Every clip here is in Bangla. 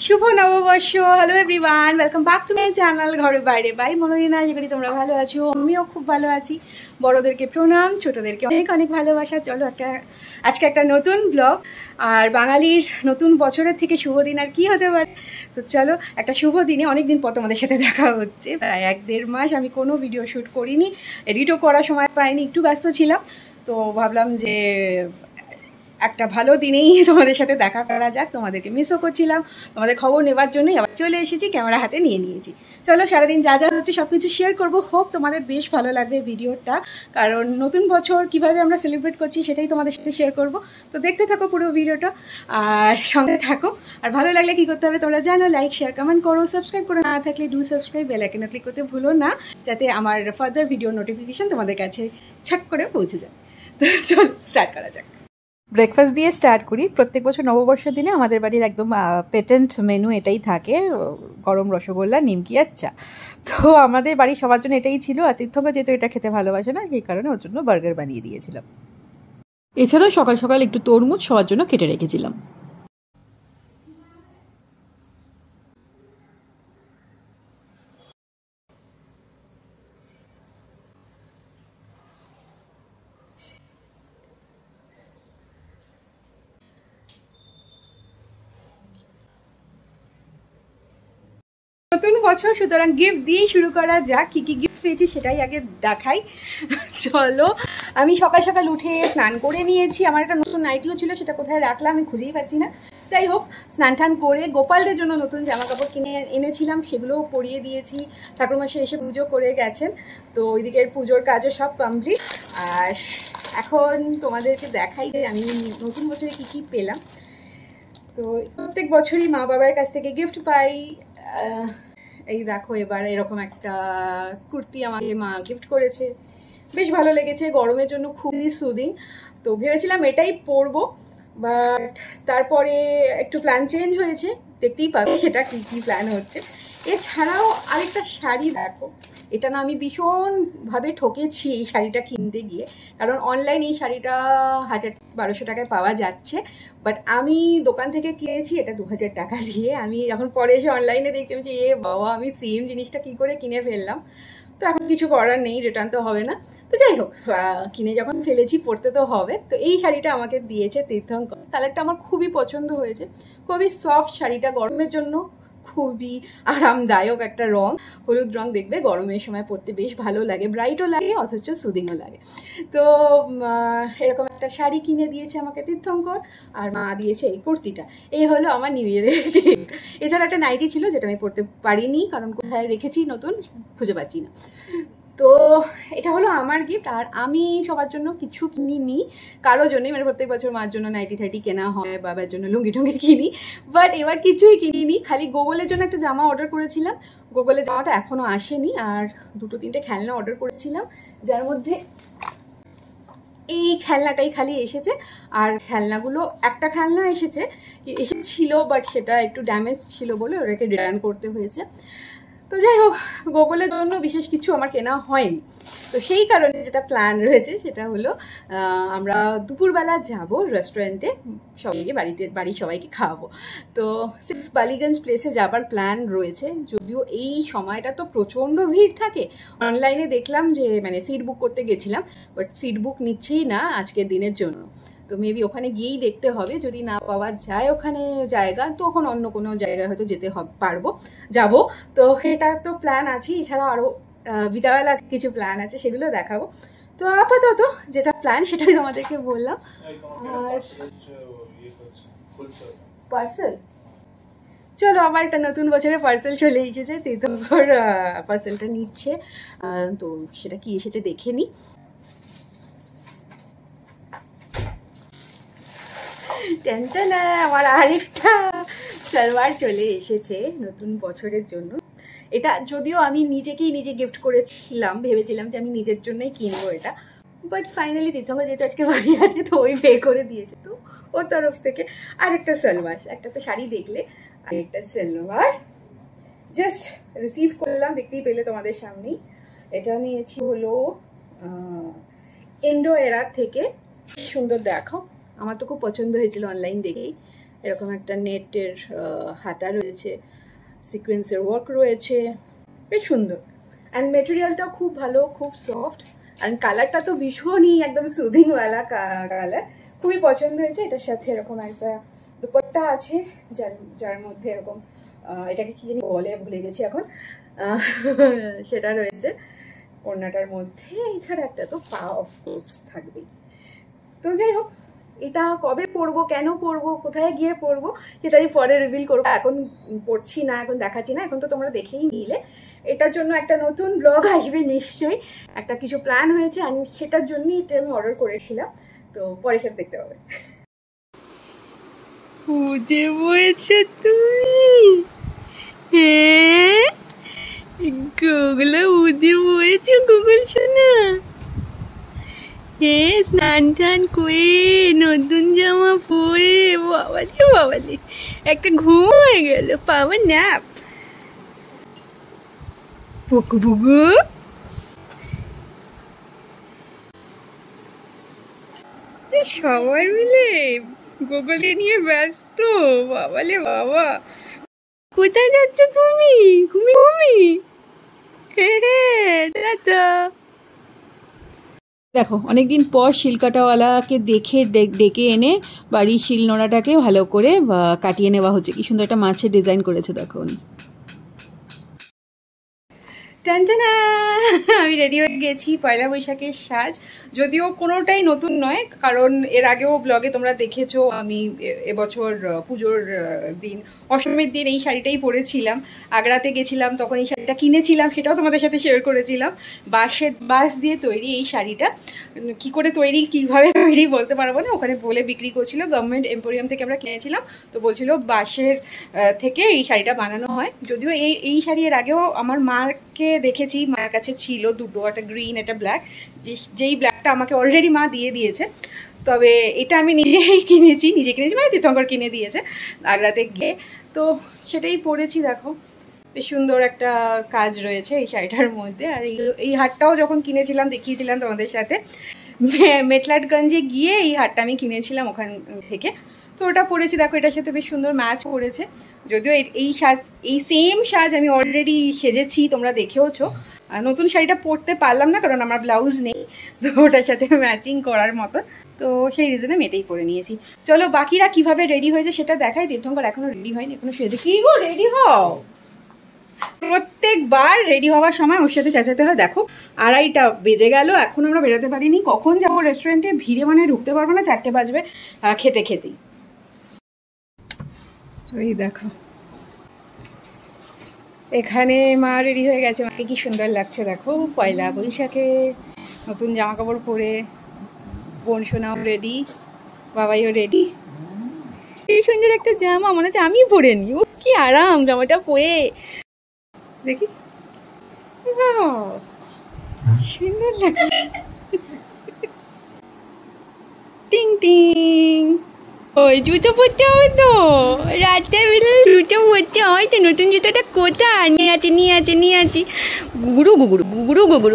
শুভ নববর্ষ। Hello everyone, welcome back to my channel ঘরে বাইরে বাই মনোরিনা। আশা করি তোমরা ভালো আছো, আমিও খুব ভালো আছি। বড়োদেরকে প্রণাম, ছোটোদেরকে অনেক অনেক ভালোবাসা। চলো আজকে একটা নতুন ব্লগ, আর বাঙালির নতুন বছরের থেকে শুভ দিন আর কি হতে পারে। তো চলো একটা শুভ দিনে অনেকদিন পর তোমাদের সাথে দেখা হচ্ছে। প্রায় 1-1.5 মাস আমি কোনো ভিডিও শ্যুট করিনি, এডিটও করার সময় পাইনি, একটু ব্যস্ত ছিলাম। তো ভাবলাম যে একটা ভালো দিনেই তোমাদের সাথে দেখা করা যাক। তোমাদেরকে মিসও করছিলাম, তোমাদের খবর নেওয়ার জন্যই আবার চলে এসেছি, ক্যামেরা হাতে নিয়ে নিয়েছি। চলো সারাদিন যা যা হচ্ছে সব কিছু শেয়ার করবো। হোপ তোমাদের বেশ ভালো লাগবে ভিডিওটা, কারণ নতুন বছর কিভাবে আমরা সেলিব্রেট করছি সেটাই তোমাদের সাথে শেয়ার করব। তো দেখতে থাকো পুরো ভিডিওটা আর সঙ্গে থাকো। আর ভালো লাগলে কি করতে হবে তোমরা জানো, লাইক শেয়ার কমেন্ট করো। সাবস্ক্রাইব করে না থাকলে ডু সাবস্ক্রাইব, বেল আইকনে ক্লিক করতে ভুলো না, যাতে আমার ফার্দার ভিডিও নোটিফিকেশন তোমাদের কাছে ছট করে পৌঁছে যায়। তো চল স্টার্ট করা যাক। ব্রেকফাস্ট দিয়ে স্টার্ট করি। প্রত্যেক বছর নববর্ষের দিনে আমাদের বাড়ির একদম পেটেন্ট মেনু এটাই থাকে, গরম রসগোল্লা, নিমকি আর চা। তো আমাদের বাড়ির সবার জন্য এটাই ছিল, আর তীর্থঙ্কর যেহেতু এটা খেতে ভালোবাসে না, সেই কারণে ওর জন্য বার্গার বানিয়ে দিয়েছিলাম। এছাড়াও সকাল সকাল একটু তরমুজ সবার জন্য কেটে রেখেছিলাম। নতুন বছর, সুতরাং গিফট দিয়েই শুরু করা যাক। কি কি গিফট পেয়েছি সেটাই আগে দেখাই। চলো, আমি সকাল সকাল উঠে স্নান করে নিয়েছি। আমার একটা নতুন নাইটিও ছিল, সেটা কোথায় রাখলাম আমি খুঁজেই পাচ্ছি না। যাই হোক, স্নান টান করে গোপালদের জন্য নতুন জামা কাপড় কিনে এনেছিলাম, সেগুলোও পরিয়ে দিয়েছি। ঠাকুরমশাই এসে পুজো করে গেছেন, তো ওইদিকের পুজোর কাজও সব কমপ্লিট। আর এখন তোমাদেরকে দেখাই যে আমি নতুন বছরে কি কি পেলাম। তো প্রত্যেক বছরই মা বাবার কাছ থেকে গিফট পাই। এই দেখো, এবার এরকম একটা কুর্তি আমাকে মা গিফট করেছে, বেশ ভালো লেগেছে, গরমের জন্য খুবই সুদিং। তো ভেবেছিলাম এটাই পরবো, বাট তারপরে একটু প্ল্যান চেঞ্জ হয়েছে, দেখতেই পাবে সেটা কি কি প্ল্যান হচ্ছে। এছাড়াও আরেকটা শাড়ি দেখো, এটা না আমি ভীষণভাবে ঠকেছি এই শাড়িটা কিনতে গিয়ে, কারণ অনলাইন এই শাড়িটা 1000-1200 টাকায় পাওয়া যাচ্ছে, বাট আমি দোকান থেকে কিনেছি এটা 2000 টাকা দিয়ে। আমি যখন পরে এসে অনলাইনে দেখছি, আমি এ বাবা, আমি সেম জিনিসটা কি করে কিনে ফেললাম। তো এখন কিছু করার নেই, রিটার্ন তো হবে না। তো যাই হোক, কিনে যখন ফেলেছি পরতে তো হবে। তো এই শাড়িটা আমাকে দিয়েছে তীর্থঙ্কর, কালারটা আমার খুবই পছন্দ হয়েছে। খুবই সফট শাড়িটা, গরমের জন্য খুবই আরামদায়ক একটা রং, হলুদ রং, দেখবে গরমের সময় পরতে বেশ ভালো লাগে, ব্রাইটও লাগে অথচ সুদিংও লাগে। তো এরকম একটা শাড়ি কিনে দিয়েছে আমাকে তীর্থঙ্কর, আর মা দিয়েছে এই কুর্তিটা। এই হলো আমার নিউ ইয়ারের গিফট। এছাড়া একটা নাইটি ছিল, যেটা আমি পরতে পারিনি, কারণ কোথায় রেখেছি নতুন খুঁজে পাচ্ছি না। তো এটা হলো আমার গিফট। আর আমি সবার জন্য কিছু কিনিনি, কারো জন্যই, মানে প্রত্যেক বছর মার জন্য নাইটি টাইটি কেনা হয়, বাবার জন্য লুঙ্গি টুঙ্গি কিনি, বাট এবার কিছুই কিনিনি। খালি গোগলের জন্য একটা জামা অর্ডার করেছিলাম, গোগলের জামাটা এখনো আসেনি। আর 2-3টে খেলনা অর্ডার করেছিলাম, যার মধ্যে এই খেলনাটাই খালি এসেছে। আর খেলনাগুলো, একটা খেলনা এসেছিল বাট সেটা একটু ড্যামেজ ছিল বলে ওটাকে রিটার্ন করতে হয়েছে। তো যাই হোক, গুগলের জন্য বিশেষ কিছু আমার কেনা হয়নি। তো সেই কারণে যেটা প্ল্যান রয়েছে সেটা হলো, আমরা দুপুরবেলা যাব রেস্টুরেন্টে, সবাইকে বাড়ির সবাইকে খাওয়াবো। তো 6 বালিগঞ্জ প্লেসে যাবার প্ল্যান রয়েছে। যদিও এই সময়টা তো প্রচণ্ড ভিড় থাকে, অনলাইনে দেখলাম যে মানে সিট বুক করতে গেছিলাম, বাট সিট বুক নিচ্ছেই না আজকের দিনের জন্য। তো মেবি ওখানে গিয়েই দেখতে হবে, যদি না পাওয়া যায় ওখানে জায়গা, তখন অন্য কোনো জায়গায় হয়তো যেতে যাবো। তো এটা তো প্ল্যান আছে, এছাড়াও আরও বিকালবেলা কিছু প্ল্যান আছে, সেগুলো দেখাবো। তো আপাতত যেটা প্ল্যান সেটাই তোমাদেরকে বললাম। আর পার্সেল, চলো, আমার একটা নতুন বছরের পার্সেল চলে এসেছে। তীর্থঙ্কর পার্সেলটা নিচ্ছে, তো সেটা কি এসেছে দেখে নি। টেনশনে আমার আরেকটা সালোয়ার চলে এসেছে নতুন বছরের জন্য। এটা যদিও আমি নিজে গিফট করেছিলাম, ভেবেছিলাম যে আমি নিজের জন্যই কিনবো এটা, বাট ফাইনালি তীর্থঙ্কর যেহেতু আজকে বাড়ি আছে, তো ওই পে করে দিয়েছে। তো ওর তরফ থেকে আরেকটা সালোয়ার, একটা তো শাড়ি দেখলে, আরেকটা সালোয়ার জাস্ট রিসিভ করলাম, দেখতেই পেলে তোমাদের সামনেই। এটা নিয়েছি হলো ইন্ডো এরা থেকে, সুন্দর দেখো, আমার তো খুব পছন্দ হয়েছিল অনলাইন দেখেই। এরকম একটা নেটের হাতা রয়েছে, সিকোয়েন্সের ওয়ার্ক রয়েছে, বেশ সুন্দর। অ্যান্ড মেটেরিয়ালটাও খুব ভালো, খুব সফট, অ্যান্ড কালারটা তো ভীষণই একদম সুদিংওয়ালা কালার, খুবই পছন্দ হয়েছে। এটার সাথে এরকম একটা দুপাট্টা আছে যার মধ্যে এরকম এটাকে কি জানি বলে, ভুলে গেছি এখন, সেটা রয়েছে ওড়নাটার মধ্যে। এছাড়া একটা তো পা অফকোর্স থাকবেই। তো যাই হোক, এটা কবে পরবো, কেন পরবো, কোথায় গিয়ে পরবো সেটা আমি পরে রিভিল করবো, এখন পড়ছি না, এখন দেখাচ্ছি না, এখন তো তোমরা দেখেই নিলে। এটার জন্য একটা নতুন ব্লগ আসবে নিশ্চয়ই, একটা কিছু প্ল্যান হয়েছে, আমি সেটার জন্যই এটা আমি অর্ডার করেছিলাম, তো পরে সব দেখতে পাবে। উঠে বলছো তুমি? হ্যাঁ, গুগলে উঠে বলছো গুগল শোনা? হ্যাঁ, স্নান টান করে নতুন জামা পরে বাবালি একটা ঘুম হয়ে গেল, পাওয়ার ন্যাপ। পুকু পুকু সবাই মিলে গুগলে নিয়ে ব্যস্ত, বাবালে বাবা। কোথায় যাচ্ছ তুমি? ঘুমি। হ্যাঁ, টাটা। দেখো, অনেকদিন পর শিলকাটাওয়ালাকে ডেকে এনে বাড়ির শিলনোড়াটাকে ভালো করে কাটিয়ে নেওয়া হচ্ছে। কি সুন্দর একটা মাছের ডিজাইন করেছে দেখো উনি। টানটানা, আমি রেডি হয়ে গেছি, পয়লা বৈশাখের সাজ। যদিও কোনোটাই নতুন নয়, কারণ এর আগেও ব্লগে তোমরা দেখেছো আমি এবছর পুজোর দিন, অষ্টমীর দিন এই শাড়িটাই পরেছিলাম। আগ্রাতে গেছিলাম, তখন এই শাড়িটা কিনেছিলাম, সেটাও তোমাদের সাথে শেয়ার করেছিলাম। বাঁশ দিয়ে তৈরি এই শাড়িটা। কি করে তৈরি, কিভাবে তৈরি বলতে পারবো না, ওখানে বলে বিক্রি করছিল। গভর্নমেন্ট এম্পোরিয়াম থেকে আমরা কিনেছিলাম, তো বলছিল বাঁশের থেকে এই শাড়িটা বানানো হয়। যদিও এই শাড়ি এর আগেও আমার মাকে দেখেছি, মার কাছে ছিল দুটো, একটা গ্রিন একটা ব্ল্যাক, যেই ব্ল্যাকটা আমাকে অলরেডি মা দিয়ে দিয়েছে। তবে এটা আমি নিজে কিনেছি মানে তীর্থঙ্কর কিনে দিয়েছে আগ্রাতে গিয়ে, তো সেটাই পরেছি। দেখো, বেশ সুন্দর একটা কাজ রয়েছে এই শাড়িটার মধ্যে। আর এই হারটাও যখন কিনেছিলাম দেখিয়েছিলাম তোমাদের সাথে, মেটলাটগঞ্জে গিয়ে এই হারটা আমি কিনেছিলাম ওখান থেকে, তো ওটা পরেছি। দেখো, এটার সাথে বেশ সুন্দর ম্যাচ করেছে। যদিও এই সেম সাজ আমি অলরেডি সেজেছি, তোমরা দেখেওছো। নতুন শাড়িটা পরতে পারলাম না কারণ আমার ব্লাউজ নেই, তো ওটার সাথে ম্যাচিং করার মতো, তো সেই রিজনে আমি এটাই পরে নিয়েছি। চলো, বাকিরা কিভাবে রেডি হয়েছে সেটা দেখাই। তীর্থঙ্কর এখনো রেডি হয়নি, এখনো শুয়েছে। কি গো, রেডি হও। প্রত্যেকবার রেডি হওয়ার সময় ওর সাথে চেঁচাতে হয়। দেখো, 2:30 বেজে গেল, এখন আমরা বেরোতে পারিনি। কখন যাবো রেস্টুরেন্টে, ভিড়ে মানে ঢুকতে পারবো না, 4টে বাজবে খেতেই। ওই দেখো, এখানে মা রেডি হয়ে গেছে। মাকে কি সুন্দর লাগছে দেখো, পয়লা বৈশাখে নতুন জামা কাপড় পরে। বোন সোনাও রেডি, বাবাইও রেডি। এই সুন্দর একটা জামা, মনে হচ্ছে আমি পরে নি। ও কি আরাম জামাটা পরে, দেখি সুন্দর লাগছে। টিং টিং, ওই জুতো পরতে হবে তো, রাতের বেলা জুতো পরতে হয় তো। নতুন জুতোটা কোথায়? নিয়ে আছি গুগুরু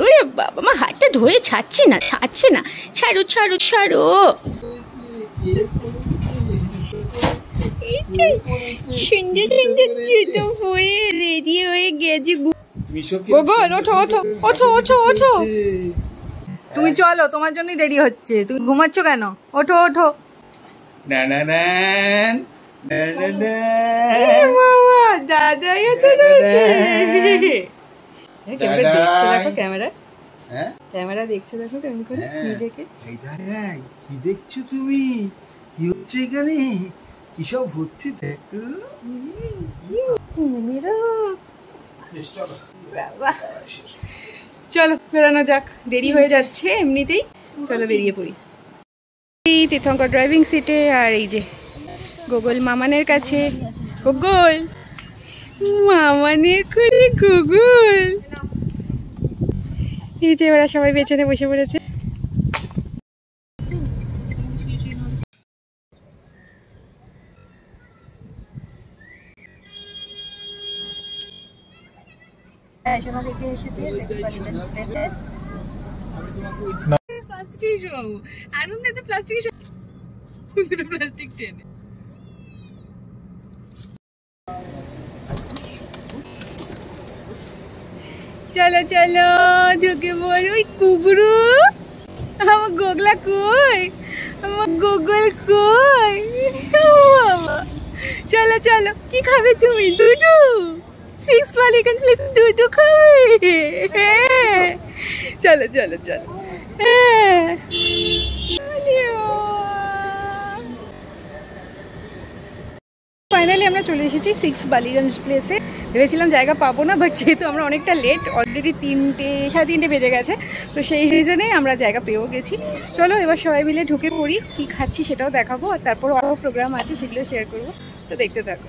ওরে বাবা, আমার হাতটা ধরে ছাড়ছে না। ছাড়ো। সুন্দর জুতো পরে রেডি হয়ে গেছে। গোগল, ওঠো। তুমি চলো, তোমার জন্যই দেরি হচ্ছে। তুমি ঘুমাচ্ছ কেন? ওঠো। বাবা, দাদাই তো রয়েছে। ক্যামেরা দেখছে দেখো কেমন করে নিজেকে। কি দেখছো তুমি? কি হচ্ছে এখানে? কি সব হচ্ছে দেখো। চলো বেরানো যাক, দেরি হয়ে যাচ্ছে এমনিতেই। চলো বেরিয়ে পড়ি। তীর্থঙ্কর ড্রাইভিং সিটে, আর এই যে গুগল মামানের কাছে। গুগল, মামানের কোলে গুগল। এই যে ওরা সবাই পেছনে বসে পড়েছে। দেখে এসেছে প্লাস্টিক টেনে চলো চলো ঢুকে পড়ি। ওই কুগরু, আমার গোগলা কই, আমার গোগল কই। চলো চলো, কি খাবে তুমি? দুধু, 6 বালিগঞ্জ প্লেস দুধু খাবে? হ্যাঁ চলো চলো চলো। হ্যাঁ ফাইনালি আমরা চলে এসেছি 6 বালিগঞ্জ প্লেসে। ভেবেছিলাম জায়গা পাবো না, বাট যেহেতু আমরা অনেকটা লেট, অলরেডি 3:30 বেজে গেছে, তো সেই রিজনে আমরা জায়গা পেয়েও গেছি। চলো এবার সবাই মিলে ঢুকে পড়ি, কি খাচ্ছি সেটাও দেখাবো, আর তারপর আরও প্রোগ্রাম আছে সেগুলো শেয়ার করবো, তো দেখতে থাকো।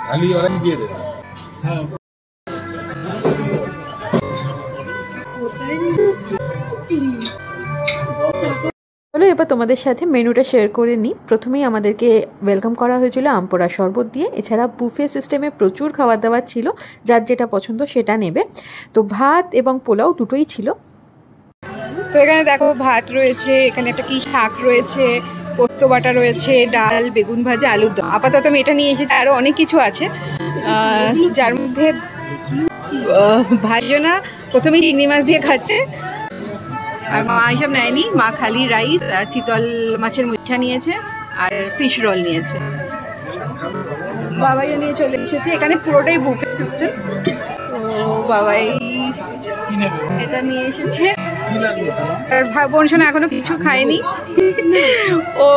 খালি ওরা দিয়ে দেবে। চলো এবার তোমাদের সাথে মেনুটা শেয়ার করে নিই। প্রথমেই আমাদেরকে ওয়েলকাম করা হয়েছিল আমপোড়া শরবত দিয়ে। এছাড়া বুফে সিস্টেমে প্রচুর খাবার দাবার ছিল, যার যেটা পছন্দ সেটা নেবে। তো ভাত এবং পোলাও দুটোই ছিল। তো এখানে দেখো ভাত রয়েছে, এখানে একটা কি শাক রয়েছে, পোস্ত বাটা রয়েছে, ডাল, বেগুন ভাজা, আলুর দম। আপাতত আমি এটা নিয়ে এসেছি, আরও অনেক কিছু আছে, যার মধ্যে ভাইজনা প্রথমেই চিংড়ি মাছ দিয়ে খাচ্ছে, আর মা এইসব নেয়নি। মা খালি রাইস আর চিতল মাছের মুচ্ছা নিয়েছে, আর ফিশ রোল নিয়েছে। বাবাইও নিয়ে চলে এসেছে। এখানে পুরোটাই বুফে সিস্টেম। তো বাবাই এটা নিয়ে এসেছে, আর বোন শোনা এখনো কিছু খায়নি, ও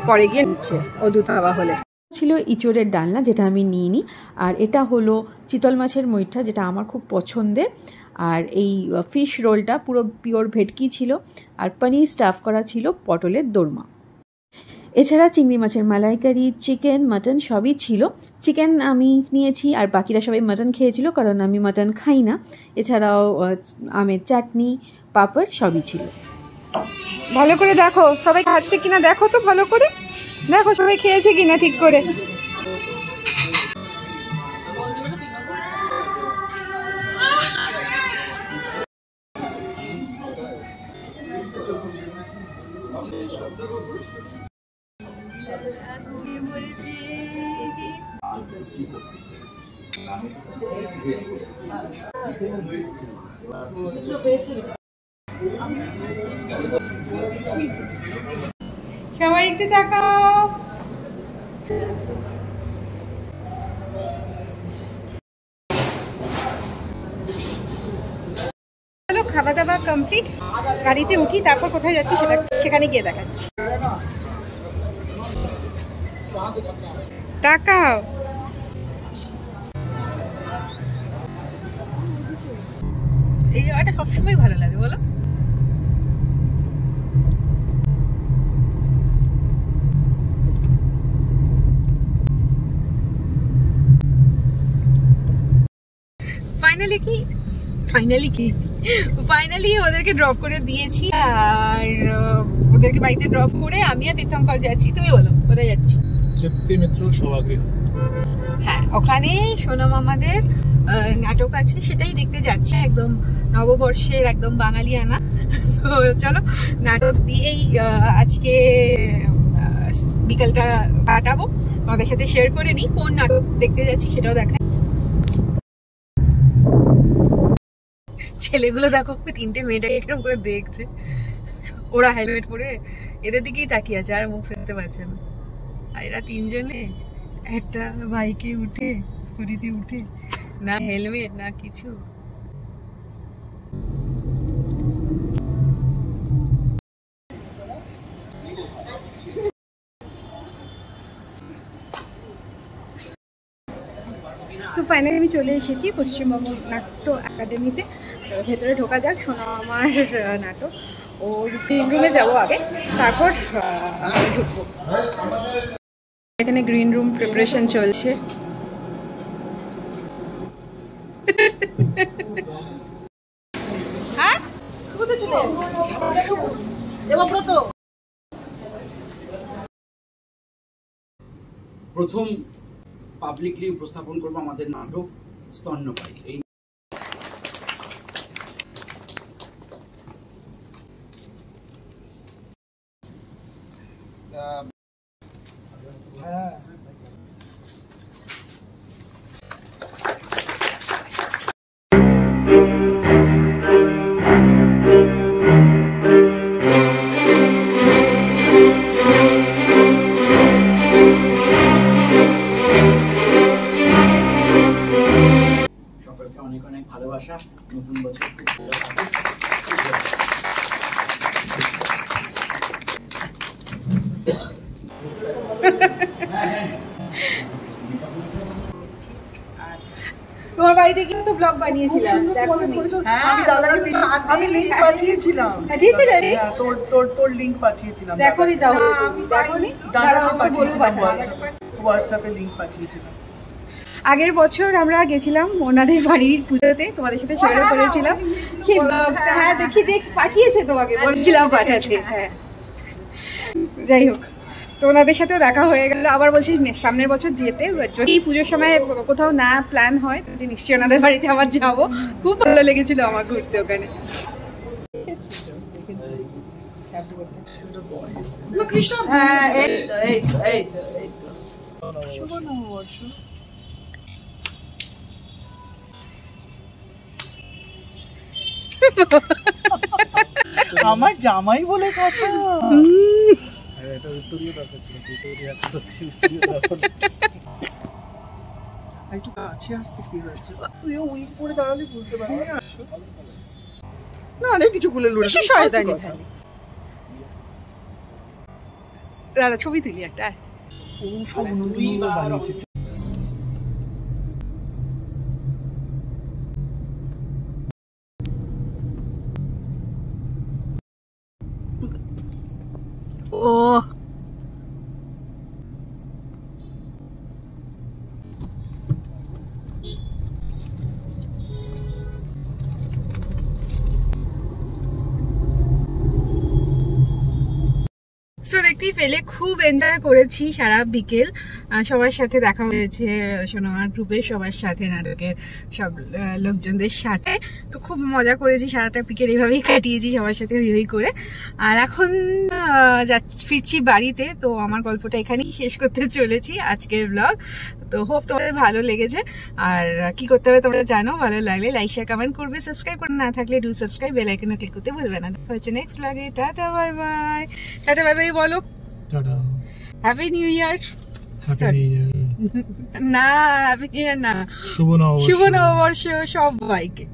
পরে গিয়ে নিচ্ছে, ও দুধ খাওয়া হলে। ছিল ইঁচড়ের ডালনা, যেটা আমি নিইনি, আর এটা হলো চিতল মাছের মুইঠা, যেটা আমার খুব পছন্দের। আর এই ফিশ রোলটা পুরো পিওর ভেটকি ছিল, আর পনির স্টাফ করা ছিল পটলের দোরমা। এছাড়া চিংড়ি মাছের মালাইকারি, চিকেন, মাটন সবই ছিল। চিকেন আমি নিয়েছি, আর বাকিরা সবাই মাটন খেয়েছিল, কারণ আমি মাটন খাই না। এছাড়াও আমের চাটনি, পাঁপড় সবই ছিল। ভালো করে দেখো সবাই খাচ্ছে কিনা, দেখো তো ভালো করে দেখো সবাই খেয়েছে কিনা ঠিক করে। সবাই একটু তাকাও। চলো খাওয়া দাওয়া কমপ্লিট, গাড়িতে উঠি, তারপর কোথায় যাচ্ছি সেখানে গিয়ে দেখাচ্ছি। তাকাও। এই জায়গাটা সবসময় ভালো লাগে বলো। ফাইনালি ওদেরকে ড্রপ করে দিয়েছি, আর ওদেরকে বাড়িতে ড্রপ করে আমি আর তীর্থঙ্কর যাচ্ছি। তুমি বলো কোথায় যাচ্ছি? তৃপ্তি মিত্র সভাগৃহ। হ্যাঁ, ওখানে সোনাম আমাদের নাটক আছে, সেটাই দেখতে যাচ্ছে। একদম নববর্ষের একদম বাঙালিয়ানা। তো চলো নাটক দিয়েই আজকে বিকালটা কাটাবো। তোমাদের সাথে শেয়ার করে নিই কোন নাটক দেখতে যাচ্ছি সেটাও দেখাই। ছেলেগুলো দেখো, 3টে মেয়েটাকে এরকম করে দেখছে, ওরা হেলমেট পরে এদের দিকেই তাকিয়ে আছে, আর মুখ ফেলতে পারছে না। আর এরা 3জনে একটা বাইকে উঠে, স্কুটিতে উঠে, না হেলমেট না কিছু। তো ফাইনালি আমি চলে এসেছি পশ্চিমবঙ্গ নাট্য একাডেমিতে। ভেতরে ঢোকা যাক। শোনা আমার নাটক, ও গ্রিন রুমে যাবো আগে, তারপর ঢুকবো। এখানে গ্রিন রুম প্রিপারেশন চলছে। প্রথম পাবলিকলি উপস্থাপন করবো আমাদের নাটক স্তন্যপায়ী। এই সকলকে অনেক অনেক ভালোবাসা, নতুন বছর খুব ভালো থাকুক। তোমার বাড়িতে কিন্তু ব্লগ বানিয়েছিলাম, আমি লিংক পাঠিয়েছিলাম। হ্যাঁ, তোর লিংক পাঠিয়েছিলাম। দেখোনি দাও, দেখোনি দাদাকে পাঠিয়েছিলাম, হোয়াটসঅ্যাপে লিংক পাঠিয়েছিলাম। আগের বছর আমরা গেছিলাম ওনাদের বাড়ির পুজোতে, তোমাদের সাথে শেয়ারও করেছিলাম সেই ব্লগটা। হ্যাঁ দেখি পাঠিয়েছে, তোমাকে বলছিলাম পাঠাতে। হ্যাঁ যাই হোক, তো ওনাদের সাথেও দেখা হয়ে গেল। আবার বলছি সামনের বছর যেতে, যদি পুজোর সময় কোথাও না প্ল্যান হয় তাহলে নিশ্চয়ই ওনাদের বাড়িতে আবার যাবো। খুব ভালো লেগেছিল আমার ঘুরতে ওখানে। হ্যাঁ এই তো এই তো এই তো এই তো শুভ নববর্ষ। আমার জামাই বলে কথা। একটু কাছে আসতে কি হয়েছে? তুইও উইক পরে দাঁড়ালে বুঝতে পারবি না। না কিছু খুলে লুড়ে শয়তানি খালি। দাঁড়া ছবি তুলি একটা। ও সব নতুন বানিয়েছে। ও সো দেখতেই পেলে খুব এনজয় করেছি সারা বিকেল। সবার সাথে দেখা হয়েছে, সোনামার গ্রুপের সবার সাথে, নাটকের সব লোকজনদের সাথে। তো খুব মজা করেছি, সারাটা বিকেল এইভাবেই কাটিয়েছি সবার সাথে হই হই করে। আর এখন ফিরছি বাড়িতে। তো আমার গল্পটা এখানেই শেষ করতে চলেছি, আজকের ব্লগ। তো হোপ তোমাদের ভালো লেগেছে। আর কি করতে হবে তোমরা জানো, ভালো লাগলে লাইক শেয়ার কমেন্ট করবে, সাবস্ক্রাইব করে না থাকলে ডু সাবস্ক্রাইব, বেল আইকনে ক্লিক করতে ভুলবে না। দেখা হচ্ছে নেক্সট ব্লগে। Tata bye bye. Tata bye bye বলো। Tata, happy new year. Happy new year না হ্যাপি নিউ ইয়ার না, শুভ নববর্ষ। শুভ নববর্ষ সবাইকে।